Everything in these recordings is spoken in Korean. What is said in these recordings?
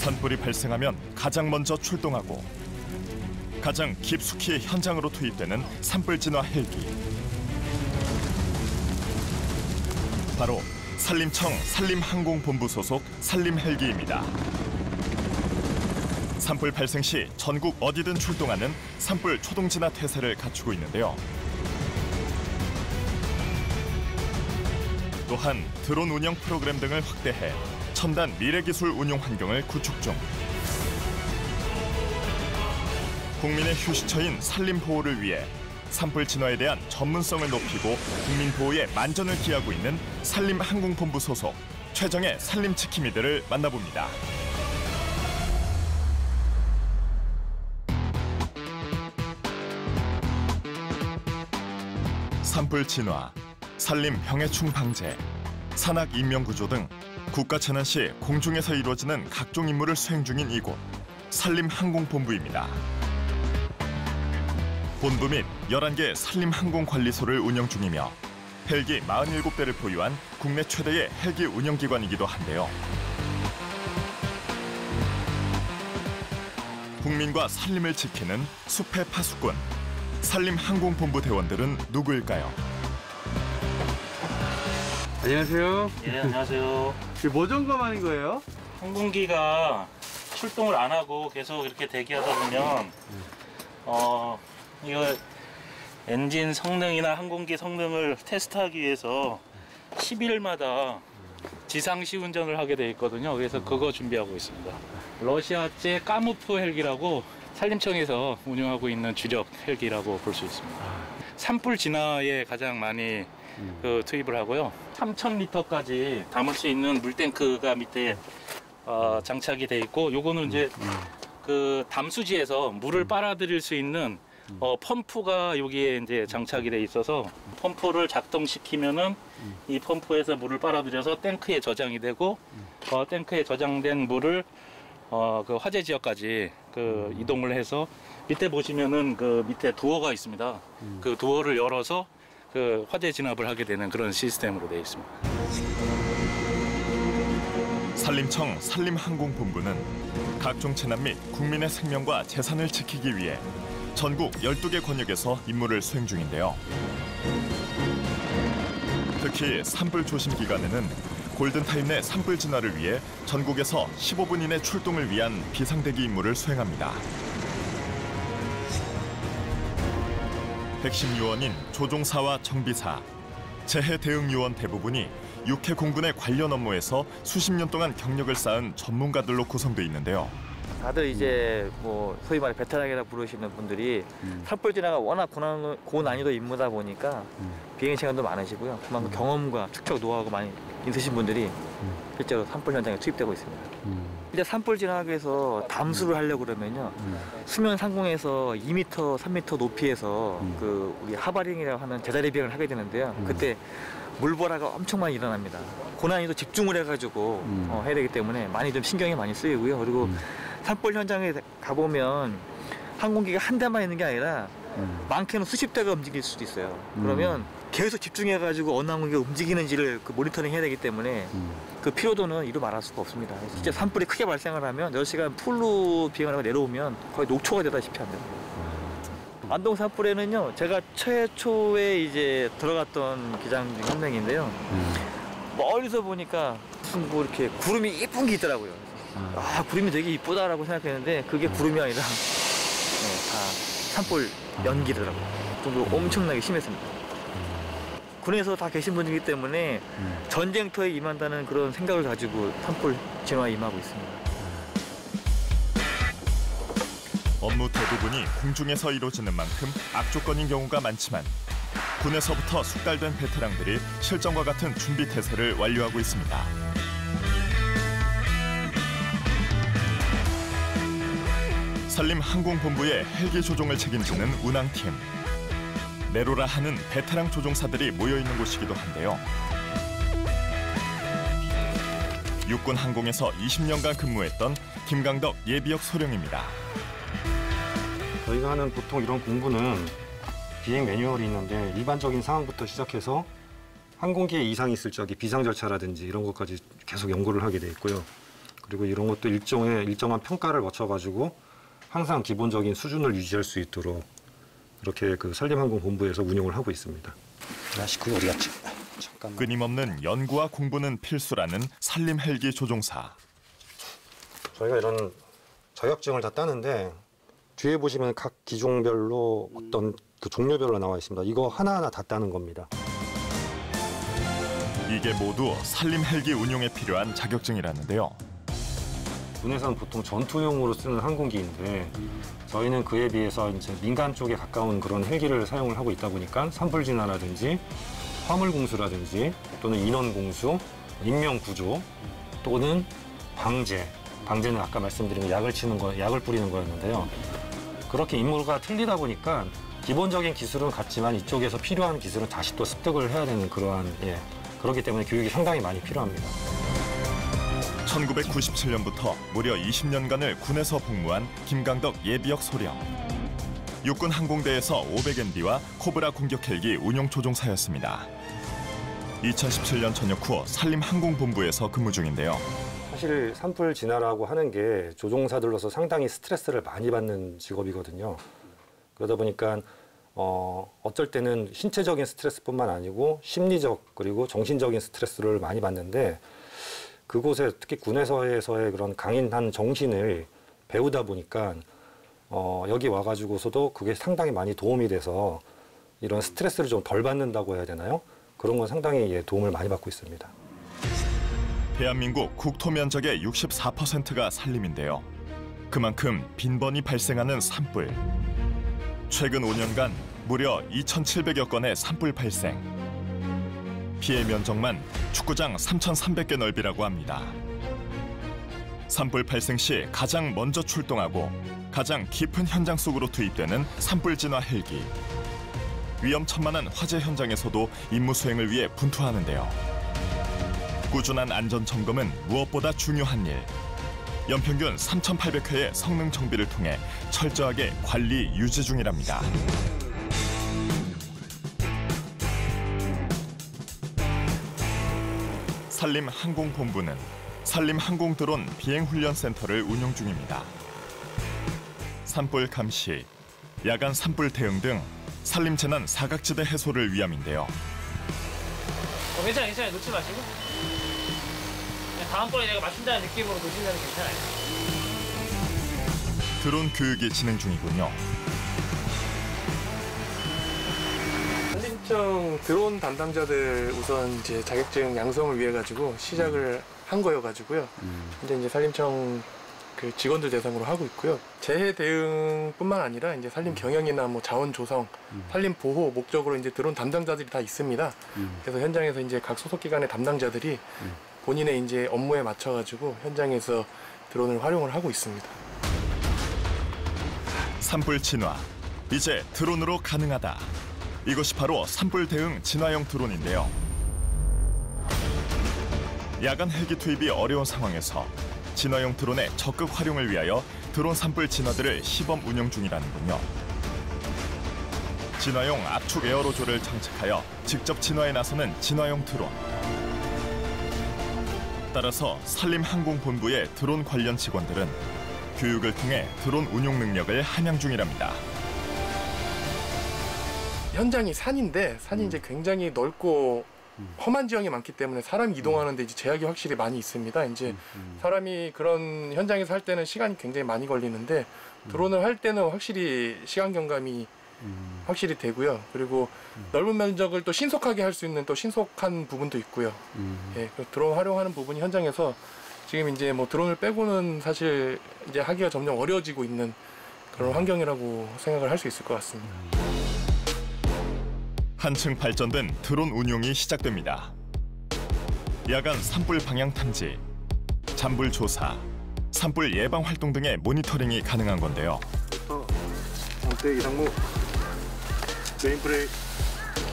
산불이 발생하면 가장 먼저 출동하고 가장 깊숙이 현장으로 투입되는 산불 진화 헬기. 바로 산림청 산림항공본부 소속 산림 헬기입니다. 산불 발생 시 전국 어디든 출동하는 산불 초동 진화 태세를 갖추고 있는데요. 또한 드론 운영 프로그램 등을 확대해 첨단 미래기술 운용 환경을 구축 중. 국민의 휴식처인 산림 보호를 위해 산불 진화에 대한 전문성을 높이고 국민 보호에 만전을 기하고 있는 산림항공본부 소속 최정예 산림 지킴이들을 만나봅니다. 산불 진화, 산림 병해충 방제, 산악 인명 구조 등 국가 재난 시 공중에서 이루어지는 각종 임무를 수행 중인 이곳 산림항공본부입니다. 본부 및 11개 산림항공관리소를 운영 중이며 헬기 47대를 보유한 국내 최대의 헬기 운영기관이기도 한데요. 국민과 산림을 지키는 숲의 파수꾼, 산림항공본부 대원들은 누구일까요? 안녕하세요. 예, 안녕하세요. 뭐 점검하는 거예요? 항공기가 출동을 안 하고 계속 이렇게 대기하다 보면 이거 엔진 성능이나 항공기 성능을 테스트하기 위해서 10일마다 지상 시운전을 하게 돼 있거든요. 그래서 그거 준비하고 있습니다. 러시아제 까무프 헬기라고 산림청에서 운영하고 있는 주력 헬기라고 볼 수 있습니다. 산불 진화에 가장 많이 투입을 하고요. 3,000리터까지 담을 수 있는 물탱크가 밑에 장착이 돼 있고, 요거는 이제 그 담수지에서 물을 빨아들일 수 있는 펌프가 여기에 이제 장착이 돼 있어서 펌프를 작동시키면은 이 펌프에서 물을 빨아들여서 탱크에 저장이 되고, 탱크에 저장된 물을 그 화재 지역까지 그 이동을 해서 밑에 보시면은 그 밑에 도어가 있습니다. 그 도어를 열어서 그 화재 진압을 하게 되는 그런 시스템으로 되어 있습니다. 산림청 산림항공본부는 각종 재난 및 국민의 생명과 재산을 지키기 위해 전국 12개 권역에서 임무를 수행 중인데요. 특히 산불 조심 기간에는 골든타임 내 산불 진화를 위해 전국에서 15분 이내 출동을 위한 비상대기 임무를 수행합니다. 핵심 요원인 조종사와 정비사, 재해 대응 요원 대부분이 육해 공군의 관련 업무에서 수십 년 동안 경력을 쌓은 전문가들로 구성돼 있는데요. 다들 이제 뭐 소위 말해 베테랑이라 부르시는 분들이 산불 진화가 워낙 고난이도 임무다 보니까 비행 시간도 많으시고요. 그만큼 경험과 축적 노하우가 많이 있으신 분들이 실제로 산불 현장에 투입되고 있습니다. 이제 산불 진화하기 위해서 담수를 하려고 그러면요, 수면 상공에서 2m, 3m 높이에서 그 우리 하바링이라고 하는 제자리 비행을 하게 되는데요. 그때 물보라가 엄청 많이 일어납니다. 고난이도 집중을 해가지고 해야 되기 때문에 많이 좀 신경이 많이 쓰이고요. 그리고 산불 현장에 가보면 항공기가 한 대만 있는 게 아니라 많게는 수십 대가 움직일 수도 있어요. 그러면 계속 집중해가지고 어느 항공기가 움직이는지를 그 모니터링 해야 되기 때문에 그 피로도는 이루 말할 수가 없습니다. 진짜 산불이 크게 발생을 하면 10시간 풀로 비행을 하고 내려오면 거의 녹초가 되다시피 합니다. 안동 산불에는요, 제가 최초에 이제 들어갔던 기장 중 한 명인데요. 멀리서 보니까 무슨 뭐 이렇게 구름이 예쁜 게 있더라고요. 아, 구름이 되게 이쁘다라고 생각했는데 그게 구름이 아니라 다 산불 연기더라고요. 좀 엄청나게 심했습니다. 군에서 다 계신 분이기 때문에 전쟁터에 임한다는 그런 생각을 가지고 산불 진화에 임하고 있습니다. 업무 대부분이 공중에서 이루어지는 만큼 악조건인 경우가 많지만 군에서부터 숙달된 베테랑들이 실전과 같은 준비 태세를 완료하고 있습니다. 산림항공본부의 헬기 조종을 책임지는 운항팀. 내로라 하는 베테랑 조종사들이 모여있는 곳이기도 한데요. 육군 항공에서 20년간 근무했던 김강덕 예비역 소령입니다. 저희가 하는 보통 이런 공부는 비행 매뉴얼이 있는데 일반적인 상황부터 시작해서 항공기에 이상이 있을 적에 비상 절차라든지 이런 것까지 계속 연구를 하게 돼 있고요. 그리고 이런 것도 일정한 평가를 거쳐가지고 항상 기본적인 수준을 유지할 수 있도록 이렇게 그 산림항공본부에서 운영을 하고 있습니다. 야식구 어디 갔지? 잠깐만. 끊임없는 연구와 공부는 필수라는 산림 헬기 조종사. 저희가 이런 자격증을 다 따는데 뒤에 보시면 각 기종별로 어떤 그 종류별로 나와 있습니다. 이거 하나하나 다 따는 겁니다. 이게 모두 산림 헬기 운용에 필요한 자격증이라는데요. 군에서는 보통 전투용으로 쓰는 항공기인데 저희는 그에 비해서 이제 민간 쪽에 가까운 그런 헬기를 사용을 하고 있다 보니까 산불 진화라든지 화물 공수라든지 또는 인원 공수, 인명 구조 또는 방제는 아까 말씀드린 약을 뿌리는 거였는데요. 그렇게 임무가 틀리다 보니까 기본적인 기술은 같지만 이쪽에서 필요한 기술은 다시 또 습득을 해야 되는 그렇기 때문에 교육이 상당히 많이 필요합니다. 1997년부터 무려 20년간을 군에서 복무한 김강덕 예비역 소령. 육군 항공대에서 500NB와 코브라 공격 헬기 운용 조종사였습니다. 2017년 전역 후 산림항공본부에서 근무 중인데요. 사실 산불 진화라고 하는 게 조종사들로서 상당히 스트레스를 많이 받는 직업이거든요. 그러다 보니까 어쩔 때는 신체적인 스트레스뿐만 아니고 심리적 그리고 정신적인 스트레스를 많이 받는데 그곳에 특히 군에서의 그런 강인한 정신을 배우다 보니까 여기 와가지고서도 그게 상당히 많이 도움이 돼서 이런 스트레스를 좀 덜 받는다고 해야 되나요? 그런 건 상당히 도움을 많이 받고 있습니다. 대한민국 국토 면적의 64%가 산림인데요. 그만큼 빈번히 발생하는 산불. 최근 5년간 무려 2,700여 건의 산불 발생. 피해 면적만 축구장 3,300개 넓이라고 합니다. 산불 발생 시 가장 먼저 출동하고 가장 깊은 현장 속으로 투입되는 산불 진화 헬기. 위험천만한 화재 현장에서도 임무 수행을 위해 분투하는데요. 꾸준한 안전 점검은 무엇보다 중요한 일. 연평균 3,800회의 성능 정비를 통해 철저하게 관리 유지 중이랍니다. 산림항공본부는 산림항공드론 비행훈련센터를 운영 중입니다. 산불 감시, 야간 산불 대응 등 산림재난 사각지대 해소를 위함인데요. 괜찮아요. 놓지 마시고. 다음번에 내가 맞춘다는 느낌으로 놓으시면 괜찮아요. 드론 교육이 진행 중이군요. 산림청 드론 담당자들 우선 이제 자격증 양성을 위해 가지고 시작을 한 거여가지고요. 이제 산림청 그 직원들 대상으로 하고 있고요. 재해 대응뿐만 아니라 이제 산림 경영이나 뭐 자원 조성, 산림 보호 목적으로 이제 드론 담당자들이 다 있습니다. 그래서 현장에서 이제 각 소속 기관의 담당자들이 본인의 이제 업무에 맞춰가지고 현장에서 드론을 활용을 하고 있습니다. 산불 진화, 이제 드론으로 가능하다. 이것이 바로 산불 대응 진화형 드론인데요. 야간 헬기 투입이 어려운 상황에서 진화용 드론의 적극 활용을 위하여 드론 산불 진화들을 시범 운영 중이라는군요. 진화용 압축 에어로졸을 장착하여 직접 진화에 나서는 진화용 드론. 따라서 산림항공본부의 드론 관련 직원들은 교육을 통해 드론 운용 능력을 함양 중이랍니다. 현장이 산인데 산이 이제 굉장히 넓고 험한 지형이 많기 때문에 사람이 이동하는데 이제 제약이 확실히 많이 있습니다. 이제 사람이 그런 현장에서 할 때는 시간이 굉장히 많이 걸리는데 드론을 할 때는 확실히 시간 경감이 확실히 되고요. 그리고 넓은 면적을 또 신속하게 할 수 있는 또 신속한 부분도 있고요. 예, 그 드론 활용하는 부분이 현장에서 지금 이제 뭐 드론을 빼고는 사실 이제 하기가 점점 어려워지고 있는 그런 환경이라고 생각을 할 수 있을 것 같습니다. 한층 발전된 드론 운용이 시작됩니다. 야간 산불 방향 탐지, 잔불 조사, 산불 예방 활동 등의 모니터링이 가능한 건데요. 장대 이상무, 메인 브레이크,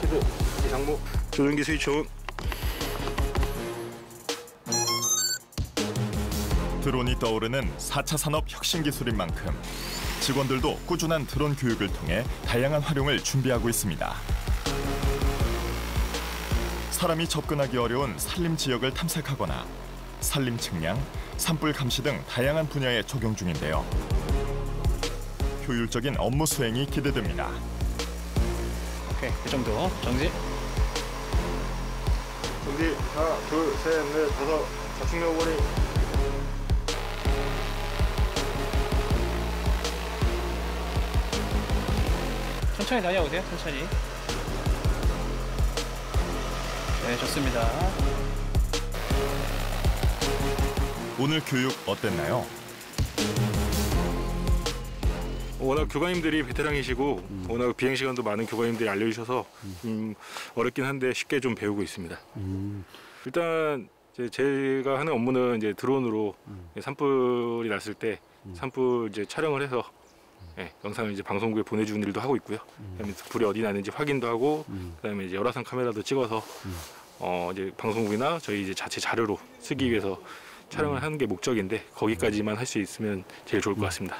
키도 이상무, 조종기 스위치 온. 드론이 떠오르는 4차 산업 혁신 기술인 만큼 직원들도 꾸준한 드론 교육을 통해 다양한 활용을 준비하고 있습니다. 사람이 접근하기 어려운 산림 지역을 탐색하거나 산림 측량, 산불 감시 등 다양한 분야에 적용 중인데요. 효율적인 업무 수행이 기대됩니다. 오케이, 그 정도. 정지. 정지. 하나, 둘, 셋, 넷, 다섯. 좌측 여고리. 천천히 다녀오세요. 천천히. 네, 좋습니다. 오늘 교육 어땠나요? 워낙 교관님들이 베테랑이시고 워낙 비행 시간도 많은 교관님들이 알려주셔서 어렵긴 한데 쉽게 좀 배우고 있습니다. 일단 이제 제가 하는 업무는 이제 드론으로 산불이 났을 때 산불 이제 촬영을 해서 영상을 이제 방송국에 보내주는 일도 하고 있고요. 그다음에 불이 어디 나는지 확인도 하고, 그다음에 이제 열화상 카메라도 찍어서 이제 방송국이나 저희 이제 자체 자료로 쓰기 위해서 촬영을 하는 게 목적인데 거기까지만 할 수 있으면 제일 좋을 것 같습니다.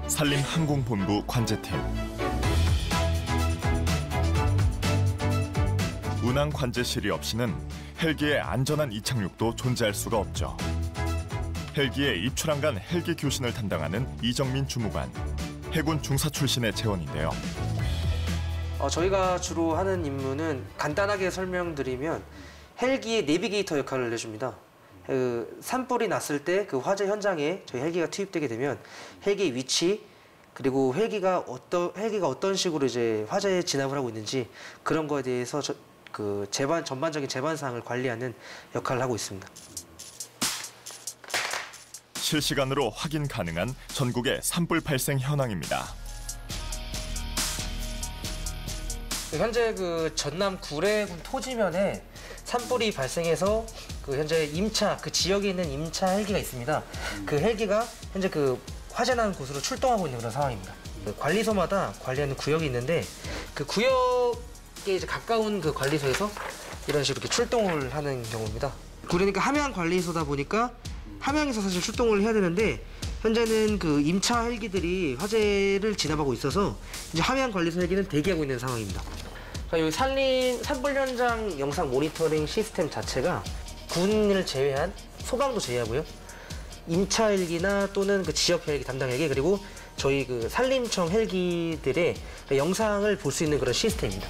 산림항공본부 관제팀. 운항 관제실이 없이는 헬기의 안전한 이착륙도 존재할 수가 없죠. 헬기에 입출항 간 헬기 교신을 담당하는 이정민 주무관. 해군 중사 출신의 재원인데요. 저희가 주로 하는 임무는 간단하게 설명드리면 헬기의 내비게이터 역할을 해줍니다. 그 산불이 났을 때 그 화재 현장에 저희 헬기가 투입되게 되면 헬기의 위치, 그리고 헬기가 어떤 식으로 이제 화재에 진압을 하고 있는지 그런 거에 대해서 그 전반적인 재반 사항을 관리하는 역할을 하고 있습니다. 실시간으로 확인 가능한 전국의 산불 발생 현황입니다. 현재 그 전남 구례군 토지면에 산불이 발생해서 그 현재 임차, 그 지역에 있는 임차 헬기가 있습니다. 그 헬기가 현재 그 화재 난 곳으로 출동하고 있는 그런 상황입니다. 그 관리소마다 관리하는 구역이 있는데 그 구역에 이제 가까운 그 관리소에서 이런 식으로 이렇게 출동을 하는 경우입니다. 구례니까 함양 관리소다 보니까 함양에서 사실 출동을 해야 되는데 현재는 그 임차 헬기들이 화재를 진압하고 있어서 이제 함양 관리소 헬기는 대기하고 있는 상황입니다. 그러니까 여기 산불 현장 영상 모니터링 시스템 자체가 군을 제외한 소방도 제외하고요. 임차 헬기나 또는 그 지역 헬기 담당 헬기 그리고 저희 그 산림청 헬기들의 영상을 볼 수 있는 그런 시스템입니다.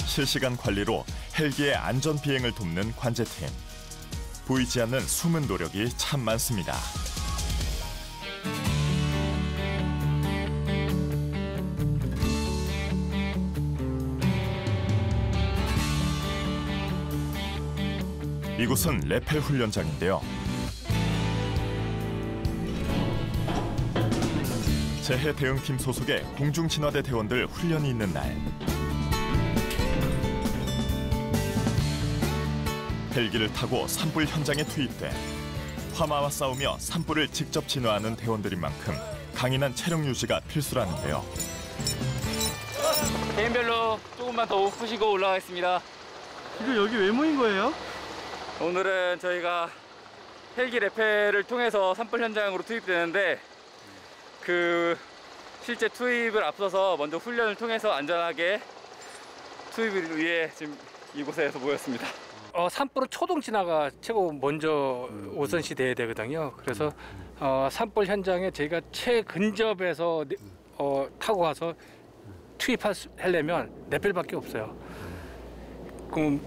실시간 관리로 헬기의 안전 비행을 돕는 관제팀. 보이지 않는 숨은 노력이 참 많습니다. 이곳은 레펠 훈련장인데요. 재해 대응팀 소속의 공중진화대 대원들 훈련이 있는 날. 헬기를 타고 산불 현장에 투입돼 화마와 싸우며 산불을 직접 진화하는 대원들인 만큼 강인한 체력 유지가 필수라는데요. 개인별로 조금만 더 푸시고 올라가겠습니다. 지금 여기 왜 모인 거예요? 오늘은 저희가 헬기 레펠을 통해서 산불 현장으로 투입되는데 그 실제 투입을 앞서서 먼저 훈련을 통해서 안전하게 투입을 위해 지금 이곳에서 모였습니다. 산불은 초동 진화가 최고 먼저 우선시 돼야 되거든요. 그래서 산불 현장에 저희가 최근접에서 타고 가서 투입하려면 레펠밖에 없어요. 그럼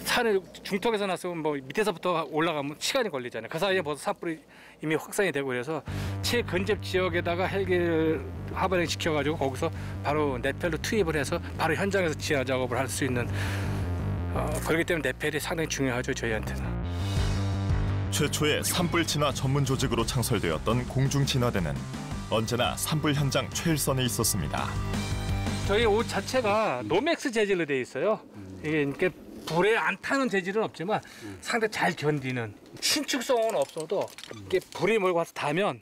산을 중턱에서 났으면 뭐 밑에서부터 올라가면 시간이 걸리잖아요. 그 사이에 벌써 산불이 이미 확산이 되고 그래서 최근접 지역에다가 헬기를 하반에 시켜가지고 거기서 바로 레펠로 투입을 해서 바로 현장에서 진화 작업을 할 수 있는 그렇기 때문에 레펠이 상당히 중요하죠, 저희한테는. 최초의 산불 진화 전문 조직으로 창설되었던 공중진화대는 언제나 산불 현장 최일선에 있었습니다. 저희 옷 자체가 노맥스 재질로 되어 있어요. 이게 불에 안 타는 재질은 없지만 상당히 잘 견디는, 신축성은 없어도 이게 불이 몰고 와서 닿으면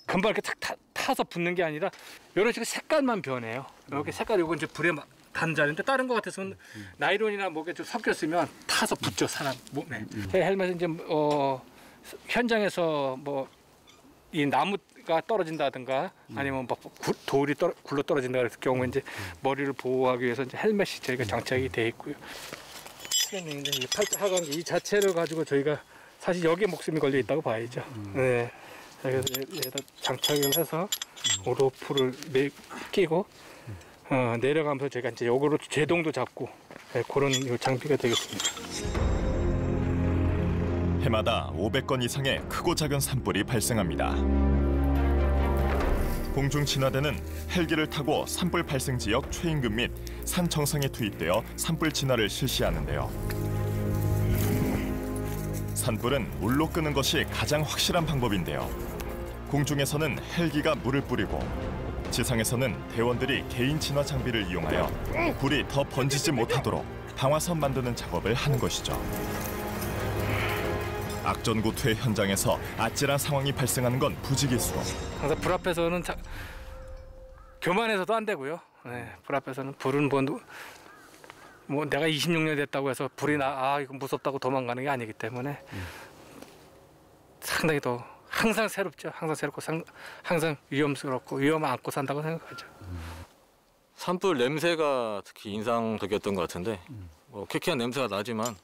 금방 이렇게 탁 타서 붙는 게 아니라 이런 식으로 색깔만 변해요. 이렇게 색깔이 이건 이제 불에 닿는 자리인데 다른 거 같아서는 나이론이나 뭐가 좀 섞였으면 타서 붙죠, 사람 몸에. 헬멧은 이제 현장에서 뭐 이 나무가 떨어진다든가 아니면 뭐 돌이 굴러 떨어진다 그랬을 경우에 이제 머리를 보호하기 위해서 이제 헬멧이 저희가 장착이 돼 있고요. 트레이닝인데 이 팔자 하강기 이 자체를 가지고 저희가 사실 여기에 목숨이 걸려 있다고 봐야죠. 네. 그래서 얘다 장착을 해서 로프를 끼고 내려가면서 저희가 이제 요거로 제동도 잡고 그런 장비가 되겠습니다. 해마다 500건 이상의 크고 작은 산불이 발생합니다. 공중 진화대는 헬기를 타고 산불 발생 지역 최인근 및 산 정상에 투입되어 산불 진화를 실시하는데요. 산불은 물로 끄는 것이 가장 확실한 방법인데요. 공중에서는 헬기가 물을 뿌리고 지상에서는 대원들이 개인 진화 장비를 이용하여 불이 더 번지지 못하도록 방화선 만드는 작업을 하는 것이죠. 악전고투의 현장에서 아찔한 상황이 발생하는 건 부지기수로. 항상 불 앞에서는 교만해서도 안 되고요. 네, 불 앞에서는 불은 뭐 내가 26년 됐다고 해서 불이 이거 무섭다고 도망가는 게 아니기 때문에 상당히 더 항상 새롭죠. 항상 새롭고 항상 위험스럽고 위험 안고 산다고 생각하죠. 산불 냄새가 특히 인상적이었던 것 같은데 쾌쾌한 냄새가 나지만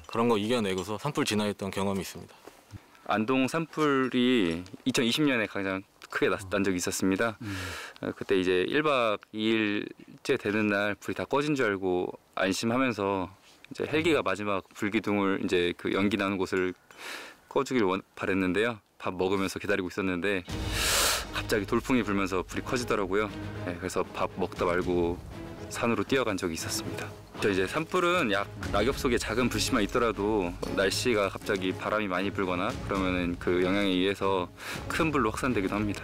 그런 거 이겨내고서 산불 진화했던 경험이 있습니다. 안동 산불이 2020년에 가장 크게 난 적이 있었습니다. 그때 이제 1박 2일째 되는 날 불이 다 꺼진 줄 알고 안심하면서 이제 헬기가 마지막 불기둥을 이제 그 연기 나는 곳을 꺼주길 바랬는데요. 밥 먹으면서 기다리고 있었는데 갑자기 돌풍이 불면서 불이 커지더라고요. 네, 그래서 밥 먹다 말고 산으로 뛰어간 적이 있었습니다. 이제 산불은 낙엽 속에 작은 불씨만 있더라도 날씨가 갑자기 바람이 많이 불거나 그러면은 그 영향에 의해서 큰 불로 확산되기도 합니다.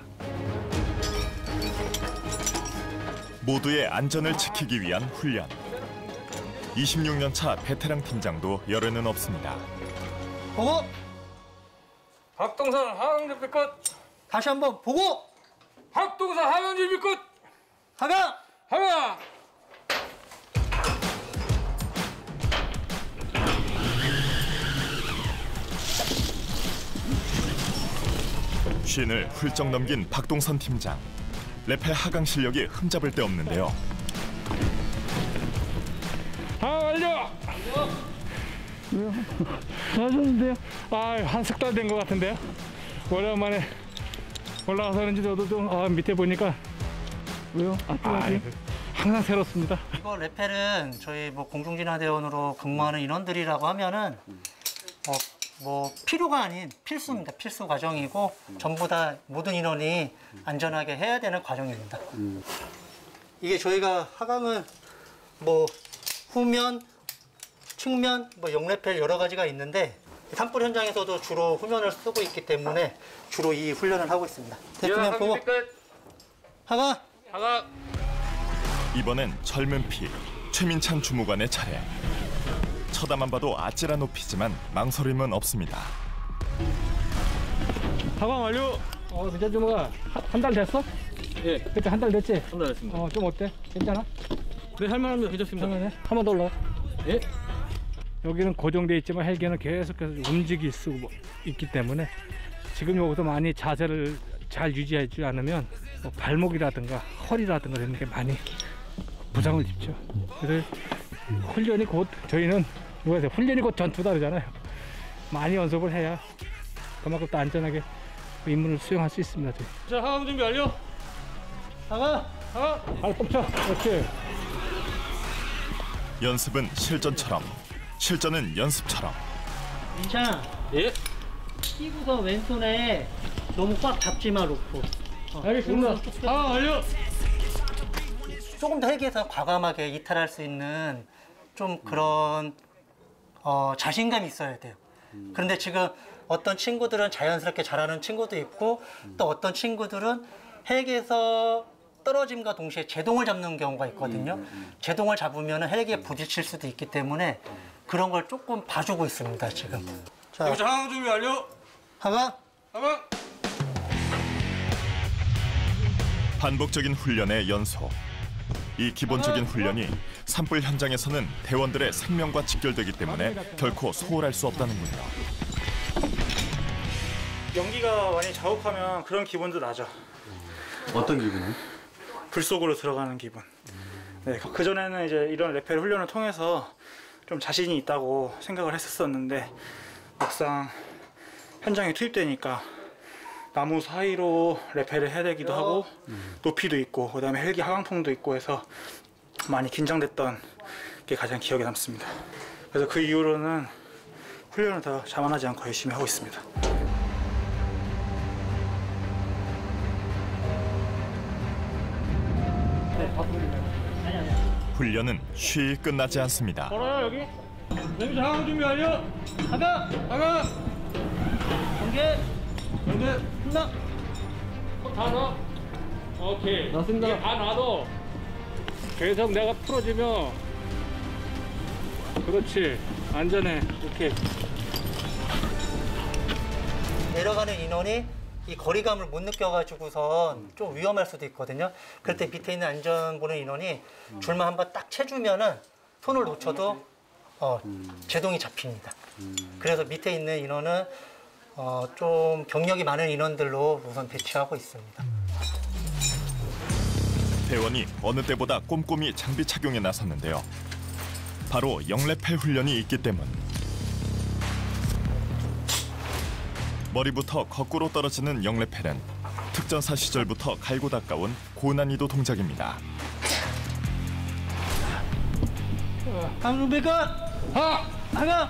모두의 안전을 지키기 위한 훈련. 26년 차 베테랑 팀장도 열에는 없습니다. 보고! 박동산 하강준비 끝! 다시 한번 보고! 박동산 하강준비 끝! 하강! 하강! 쉰을 훌쩍 넘긴 박동선 팀장. 레펠 하강 실력이 흠잡을 데 없는데요. 완료! 왜요? 하셨는데요? 한 석 달 된 것 같은데요? 오랜만에 올라가서 그런지 저도 좀 밑에 보니까 왜요? 항상 새롭습니다. 이거 레펠은 저희 뭐 공중진화대원으로 근무하는 인원들이라고 하면은 뭐 필요가 아닌 필수입니다. 필수 과정이고 전부 다 모든 인원이 안전하게 해야 되는 과정입니다. 이게 저희가 하강은 뭐 후면, 측면, 뭐 역레펠 여러 가지가 있는데 산불 현장에서도 주로 후면을 쓰고 있기 때문에 주로 이 훈련을 하고 있습니다. 대표님 보고 하강! 하강! 이번엔 젊은 피 최민찬 주무관의 차례. 쳐다만 봐도 아찔한 높이지만 망설임은 없습니다. 하강 완료! 민찬 주무관 한 달 됐어? 예. 그때 한 달 됐지? 한 달 됐습니다. 좀 어때? 괜찮아? 네, 할만합니다. 괜찮습니다. 한 번 더 올라가. 예? 여기는 고정돼 있지만 헬기는 계속해서 움직일 수 있기 때문에 지금 여기서 많이 자세를 잘 유지하지 않으면 뭐 발목이라든가 허리라든가 이런 게 많이 부상을 입죠. 그래서 훈련이 곧 저희는 훈련이 곧 전투다 그러잖아요. 많이 연습을 해야 그만큼 또 안전하게 임무를 수행할 수 있습니다. 저희. 자, 하강 준비 완료. 하강! 하강! 발 뻗쳐. 그렇지. 연습은 실전처럼, 실전은 연습처럼. 민찬! 예? 끼고서 왼손에 너무 꽉 잡지 마, 로프. 알겠습니다. 하강 완료! 조금 더 헬기에서 과감하게 이탈할 수 있는 좀 그런 자신감이 있어야 돼요. 그런데 지금 어떤 친구들은 자연스럽게 잘하는 친구도 있고 또 어떤 친구들은 헬기에서 떨어짐과 동시에 제동을 잡는 경우가 있거든요. 제동을 잡으면 헬기에 부딪힐 수도 있기 때문에 그런 걸 조금 봐주고 있습니다, 지금. 자, 여기서 하강 준비 완료. 하강! 하강! 반복적인 훈련의 연속. 이 기본적인 훈련이 산불 현장에서는 대원들의 생명과 직결되기 때문에 결코 소홀할 수 없다는군요. 연기가 많이 자욱하면 그런 기분도 나죠. 어떤 기분이요? 불 속으로 들어가는 기분. 네, 그전에는 이제 이런 레펠 훈련을 통해서 좀 자신이 있다고 생각을 했었는데 막상 현장에 투입되니까 나무 사이로 레펠을 해야 되기도 하고 높이도 있고 그다음에 헬기 하강풍도 있고 해서 많이 긴장됐던 게 가장 기억에 남습니다. 그래서 그 이후로는 훈련을 더 자만하지 않고 열심히 하고 있습니다. 훈련은 쉬이 끝나지 않습니다. 걸어요 여기. 냄새 하강 준비 완료. 하강. 경계. 끝나. 다 놔. 오케이. 놨습니다. 다 놔둬. 계속 내가 풀어주면. 그렇지. 안전해. 오케이. 내려가는 인원이 이 거리감을 못 느껴가지고선 좀 위험할 수도 있거든요. 그럴 때 밑에 있는 안전 보는 인원이 줄만 한번 딱 채주면은 손을 놓쳐도 제동이 잡힙니다. 그래서 밑에 있는 인원은 좀 경력이 많은 인원들로 우선 배치하고 있습니다. 대원이 어느 때보다 꼼꼼히 장비 착용에 나섰는데요. 바로 영레펠 훈련이 있기 때문. 머리부터 거꾸로 떨어지는 영레펠은 특전사 시절부터 갈고 닦아온 고난이도 동작입니다. 강중백관 하강.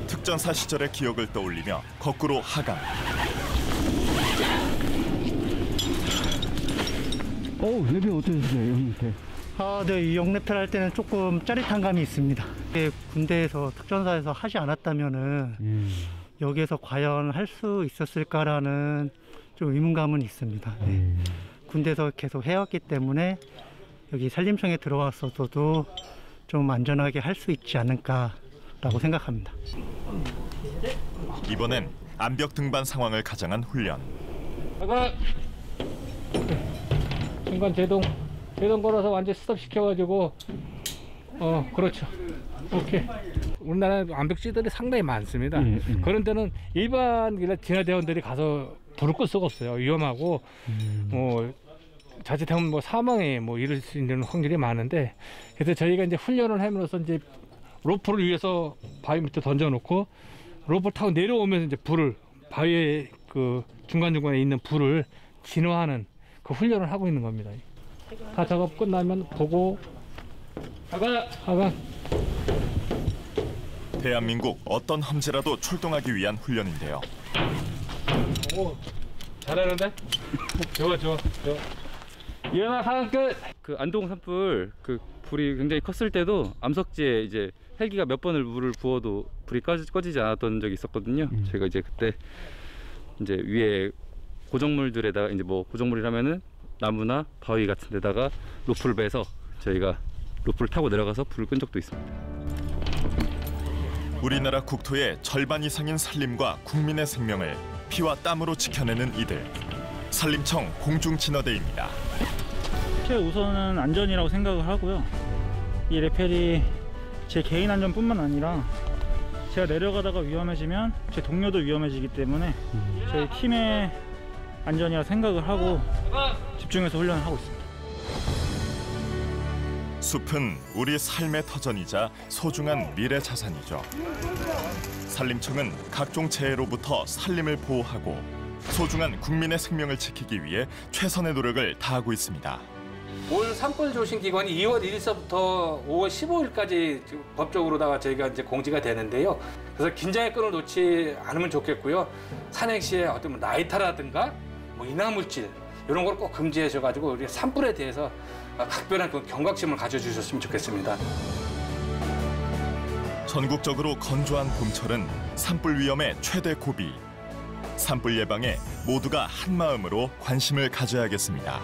특전사 시절의 기억을 떠올리며 거꾸로 하강. 레벨 어떠셨어요, 영레펠? 네, 이 영레펠 할 때는 조금 짜릿한 감이 있습니다. 군대에서 특전사에서 하지 않았다면은 여기에서 과연 할 수 있었을까라는 좀 의문감은 있습니다. 네. 군대에서 계속 해왔기 때문에 여기 산림청에 들어왔어도 좀 안전하게 할 수 있지 않을까라고 생각합니다. 이번엔 암벽 등반 상황을 가장한 훈련. 중간 제동 걸어서 완전 스톱 시켜가지고 그렇죠. 오케이. 우리나라 암벽지들이 상당히 많습니다. 그런 데는 일반 진화대원들이 가서 불을 끌 수가 없어요. 위험하고 자칫하면 사망에 이를 수 있는 확률이 많은데, 그래서 저희가 이제 훈련을 함으로써 이제 로프를 위에서 바위 밑에 던져놓고 로프를 타고 내려오면서 이제 불을 바위의 그 중간중간에 있는 불을 진화하는 그 훈련을 하고 있는 겁니다. 다 작업 끝나면 보고 하강. 대한민국 어떤 험지라도 출동하기 위한 훈련인데요. 오, 잘하는데? 좋아. 일어나 하강 끝. 그 안동 산불 그 불이 굉장히 컸을 때도 암석지에 이제 헬기가 몇 번을 물을 부어도 불이 꺼지지 않았던 적이 있었거든요. 저희가 이제 그때 이제 위에 고정물들에다가 이제 고정물이라면은 나무나 바위 같은 데다가 로프를 매서 저희가 로프를 타고 내려가서 불을 끈 적도 있습니다. 우리나라 국토의 절반 이상인 산림과 국민의 생명을 피와 땀으로 지켜내는 이들. 산림청 공중진화대입니다. 최우선은 안전이라고 생각을 하고요. 이 레펠이 제 개인 안전뿐만 아니라 제가 내려가다가 위험해지면 제 동료도 위험해지기 때문에 저희 팀의 안전이라 생각을 하고 집중해서 훈련을 하고 있습니다. 숲은 우리 삶의 터전이자 소중한 미래 자산이죠. 산림청은 각종 재해로부터 산림을 보호하고 소중한 국민의 생명을 지키기 위해 최선의 노력을 다하고 있습니다. 올 산불 조심 기간이 2월 1일서부터 5월 15일까지 법적으로다가 저희가 이제 공지가 되는데요. 그래서 긴장의 끈을 놓지 않으면 좋겠고요. 산행 시에 어떤 나이타라든가 인화물질 이런 걸 꼭 금지하셔가지고 우리 산불에 대해서 각별한 그 경각심을 가져주셨으면 좋겠습니다. 전국적으로 건조한 봄철은 산불 위험의 최대 고비. 산불 예방에 모두가 한마음으로 관심을 가져야겠습니다.